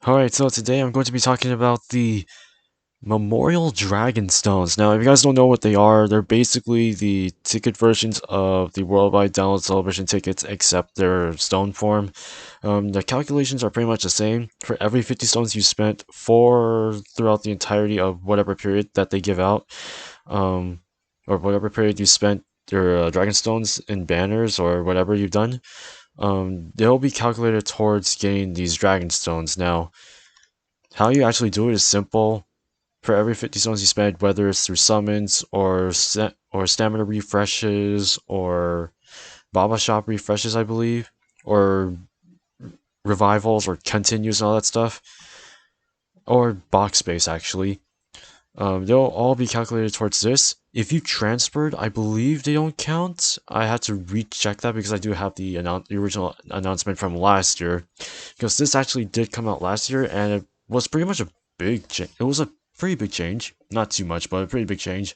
Alright, so today I'm going to be talking about the Memorial Dragon Stones. Now, if you guys don't know what they are, they're basically the ticket versions of the Worldwide Download Celebration tickets, except their stone form. The calculations are pretty much the same. For every 50 stones you spent throughout the entirety of whatever period that they give out, um, or whatever period you spent your Dragon Stones in banners or whatever you've done, they'll be calculated towards getting these Dragon Stones. Now, how you actually do it is simple. For every 50 stones you spend, whether it's through summons or stamina refreshes or Baba Shop refreshes, I believe, or revivals or continues and all that stuff, or box space actually, they'll all be calculated towards this. If you transferred, I believe they don't count. I had to recheck that because I do have the original announcement from last year, because this actually did come out last year and it was pretty much a big change. It was a pretty big change, not too much, but a pretty big change.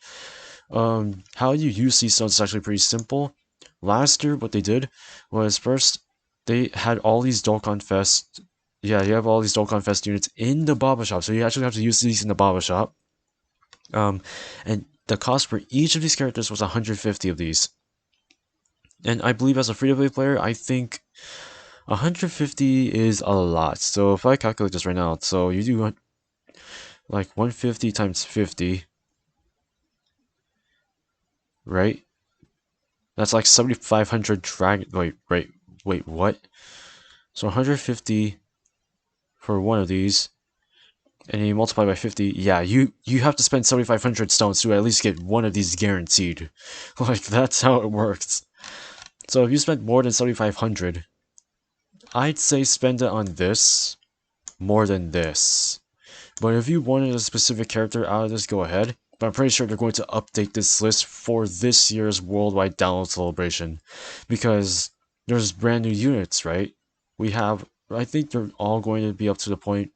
How you use these stones is actually pretty simple. Last year, what they did was first they had all these Dokkan Fest. Yeah, you have all these Dokkan Fest units in the Baba Shop, so you actually have to use these in the Baba Shop. Um, and the cost for each of these characters was 150 of these. And I believe as a free-to-play player, I think 150 is a lot. So if I calculate this right now, so you do like 150 times 50, right? That's like 7,500 dragon. Wait, what? So 150 for one of these, and you multiply by 50. Yeah, you have to spend 7,500 stones to at least get one of these guaranteed. Like that's how it works. So if you spend more than 7,500, I'd say spend it on this more than this. But if you wanted a specific character out of this, go ahead. But I'm pretty sure they're going to update this list for this year's worldwide download celebration. Because there's brand new units, right? I think they're all going to be up to the point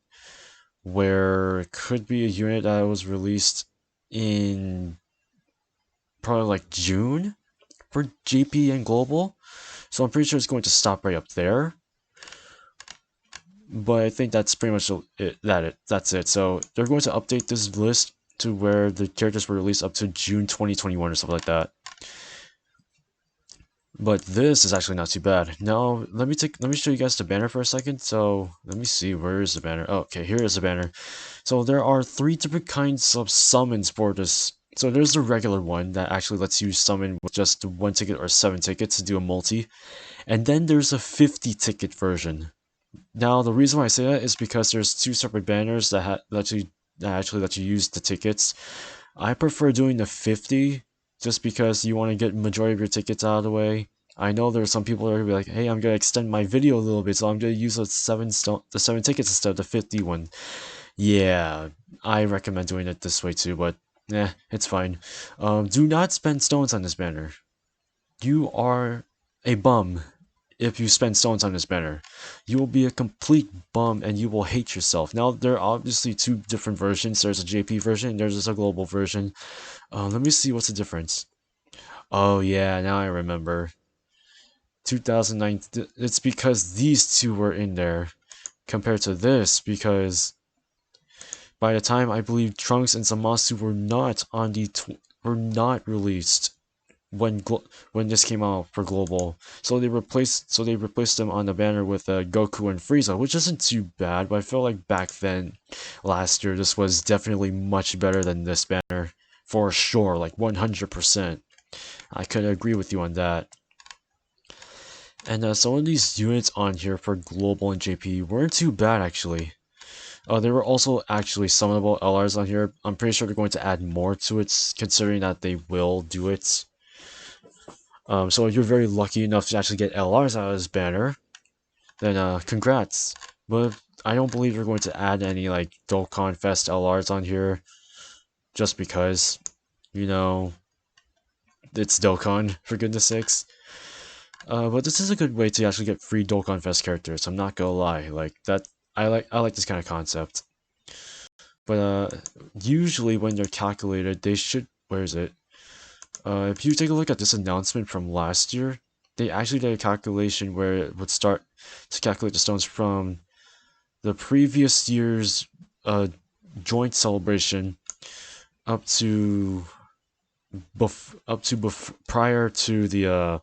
where it could be a unit that was released in probably like June for GP and Global. So I'm pretty sure it's going to stop right up there. But I think that's pretty much that's it. So they're going to update this list to where the characters were released up to June 2021 or something like that. But this is actually not too bad. Now let me show you guys the banner for a second. So let me see, where is the banner? Oh, okay, here is the banner. So there are 3 different kinds of summons for this. So there's the regular one that actually lets you summon with just 1 ticket or 7 tickets to do a multi. And then there's a 50 ticket version. Now, the reason why I say that is because there's 2 separate banners that actually let you use the tickets. I prefer doing the 50 just because you want to get majority of your tickets out of the way. I know there are some people that are gonna be like, "Hey, I'm gonna extend my video a little bit, so I'm gonna use the 7 tickets instead of the 50 one." Yeah, I recommend doing it this way too, but it's fine. Do not spend stones on this banner. You are a bum if you spend stones on this banner. You will be a complete bum and you will hate yourself. Now, there are obviously 2 different versions. There's a JP version and there's a global version. Let me see what's the difference. Oh yeah, now I remember. 2009, it's because these 2 were in there compared to this, because by the time I believe Trunks and Zamasu were not released when this came out for global, so they replaced them on the banner with Goku and Frieza, which isn't too bad. But I feel like back then, last year, this was definitely much better than this banner for sure, like 100%. I could agree with you on that. And some of these units on here for global and JP weren't too bad actually. There were also actually summonable LRs on here. I'm pretty sure they're going to add more to it, considering that they will do it. So if you're very lucky enough to actually get LRs out of this banner, then congrats. But I don't believe they're going to add any like Dokkan Fest LRs on here, just because, you know, it's Dokkan, for goodness sakes. But this is a good way to actually get free Dokkan Fest characters. I'm not gonna lie, like that. I like this kind of concept. But usually when they're calculated, they should. Where is it? If you take a look at this announcement from last year, they actually did a calculation where it would start to calculate the stones from the previous year's uh, joint celebration up to prior to the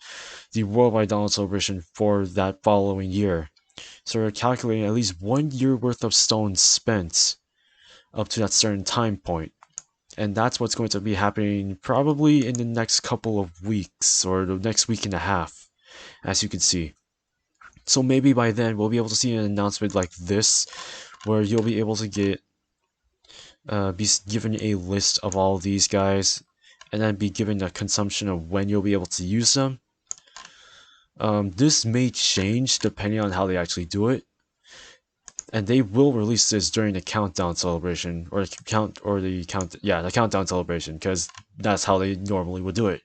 worldwide Donald celebration for that following year. So we're calculating at least 1 year worth of stones spent up to that certain time point. And that's what's going to be happening probably in the next couple of weeks or the next week and a half, as you can see. So maybe by then we'll be able to see an announcement like this, where you'll be able to be given a list of all these guys, and then be given a consumption of when you'll be able to use them. This may change depending on how they actually do it, and they will release this during the countdown celebration, or the countdown celebration, because that's how they normally would do it.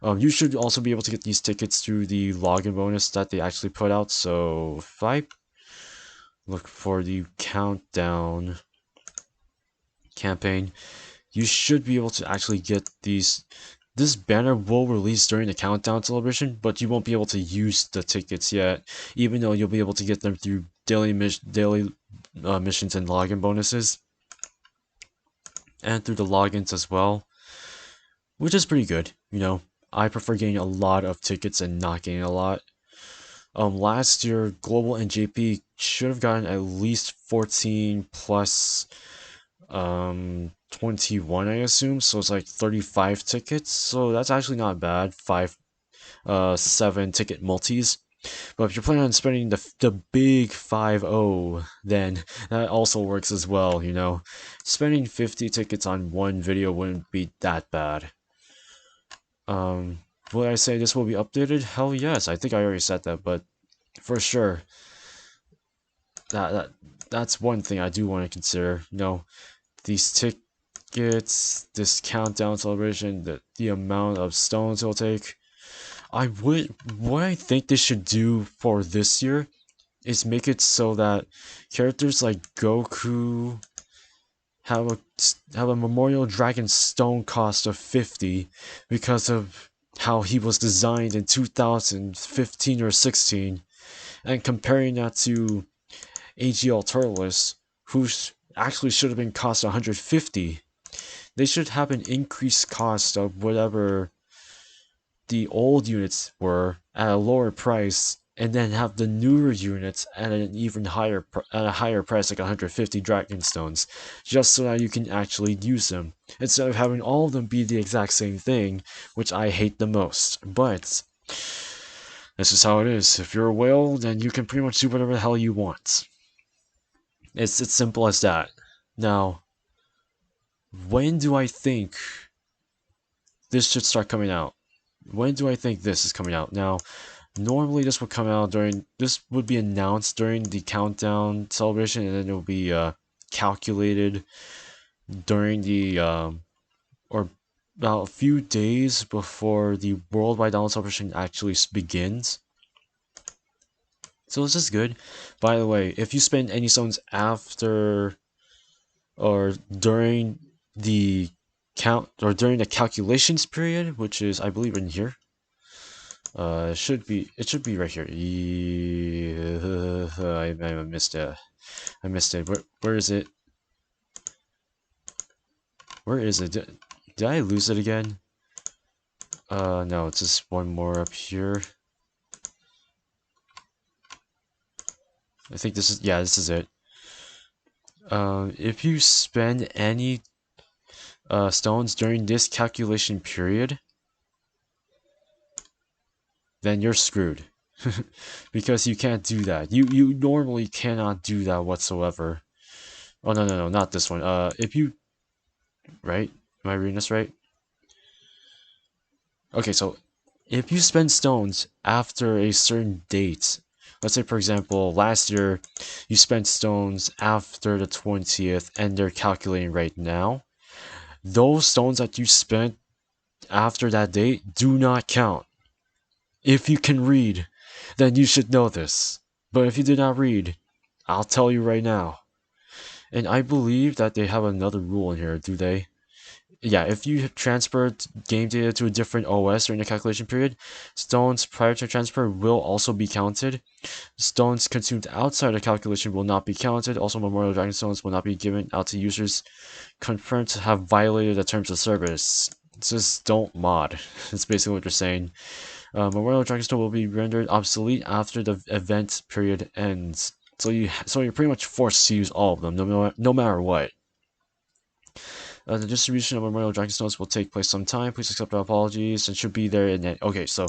You should also be able to get these tickets through the login bonus that they actually put out. So if I look for the countdown campaign, you should be able to actually get these. This banner will release during the countdown celebration, but you won't be able to use the tickets yet, even though you'll be able to get them through daily missions and login bonuses, and through the logins as well, which is pretty good. I prefer getting a lot of tickets and not getting a lot. Last year, Global and JP should have gotten at least 14 plus 21, I assume, so it's like 35 tickets, so that's actually not bad. 7 ticket multis. But if you're planning on spending the big 50, then that also works as well. Spending 50 tickets on one video wouldn't be that bad. Would I say this will be updated? Hell yes, I think I already said that, but for sure, that's one thing I do want to consider. These tickets, this countdown celebration, the amount of stones it'll take. What I think they should do for this year is make it so that characters like Goku have a Memorial Dragon stone cost of 50 because of how he was designed in 2015 or 16, and comparing that to AGL Turles, who actually should have been cost 150. They should have an increased cost of whatever the old units were at a lower price, and then have the newer units at an even higher price, like 150 Dragon Stones, just so that you can actually use them, instead of having all of them be the exact same thing, which I hate the most. But this is how it is. If you're a whale, then you can pretty much do whatever the hell you want. It's simple as that. Now, when do I think this should start coming out? When do I think this is coming out? Now, normally this would come out this would be announced during the countdown celebration, and then it will be calculated during the or about a few days before the worldwide Donald celebration actually begins. So this is good. By the way, if you spend any stones after or during the during the calculations period, which is, I believe, in here. It should be right here. I missed it. I missed it. Where is it? Where is it? Did I lose it again? No, it's just one more up here. I think this is it. If you spend any stones during this calculation period, then you're screwed. Because you can't do that. You normally cannot do that whatsoever. Oh, no, not this one. If you... Right? Am I reading this right? Okay, so if you spend stones after a certain date, let's say, for example, last year you spent stones after the 20th, and they're calculating right now, those stones that you spent after that date do not count. If you can read, then you should know this. But if you did not read, I'll tell you right now. And I believe that they have another rule in here, do they? yeah, if you have transferred game data to a different OS during the calculation period, stones prior to transfer will also be counted. Stones consumed outside the calculation will not be counted. Also, Memorial Dragon Stones will not be given out to users confirmed to have violated the terms of service. Just don't mod. That's basically what they're saying. Memorial Dragonstone will be rendered obsolete after the event period ends. So you're pretty much forced to use all of them, no matter what. The distribution of Memorial Dragonstones will take place sometime. Please accept our apologies and should be there in it. Okay, so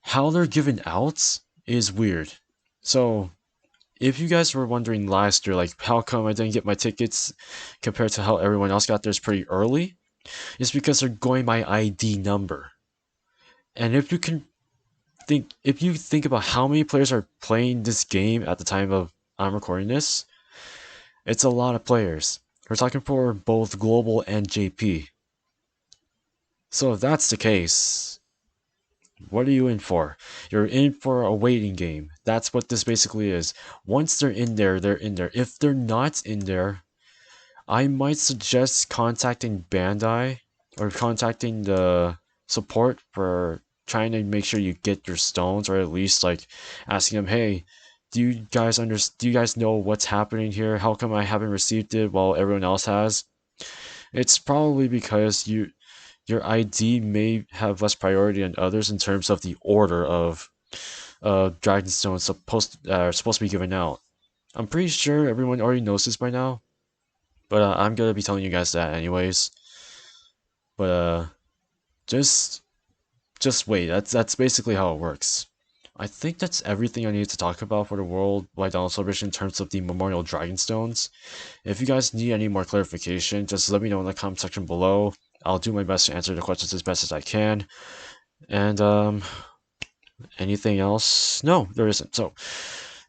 how they're given out is weird. So if you guys were wondering last year, like how come I didn't get my tickets compared to how everyone else got theirs pretty early, it's because they're going by ID number. And if you think about how many players are playing this game at the time of I'm recording this, it's a lot of players. We're talking for both global and JP. So if that's the case, what are you in for? You're in for a waiting game. That's what this basically is. Once they're in there, they're in there. If they're not in there, I might suggest contacting Bandai or contacting the support for trying to make sure you get your stones, or at least like asking them, "Hey, do you guys know what's happening here? How come I haven't received it while everyone else has?" It's probably because your ID may have less priority than others in terms of the order of Dragonstones supposed to be given out. I'm pretty sure everyone already knows this by now, but I'm gonna be telling you guys that anyways. But just just wait. That's basically how it works. I think that's everything I need to talk about for the Worldwide Donald Celebration in terms of the Memorial Dragonstones. If you guys need any more clarification, just let me know in the comment section below. I'll do my best to answer the questions as best as I can. And anything else? No, there isn't. So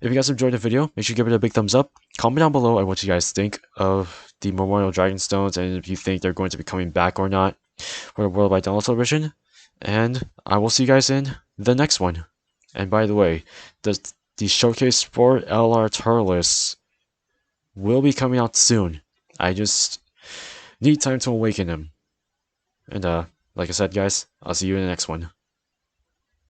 if you guys enjoyed the video, make sure you give it a big thumbs up. Comment down below on what you guys think of the Memorial Dragonstones and if you think they're going to be coming back or not for the Worldwide Donald Celebration. And I will see you guys in the next one. And by the way, the showcase for LR Turles will be coming out soon. I just need time to awaken him. And like I said, guys, I'll see you in the next one.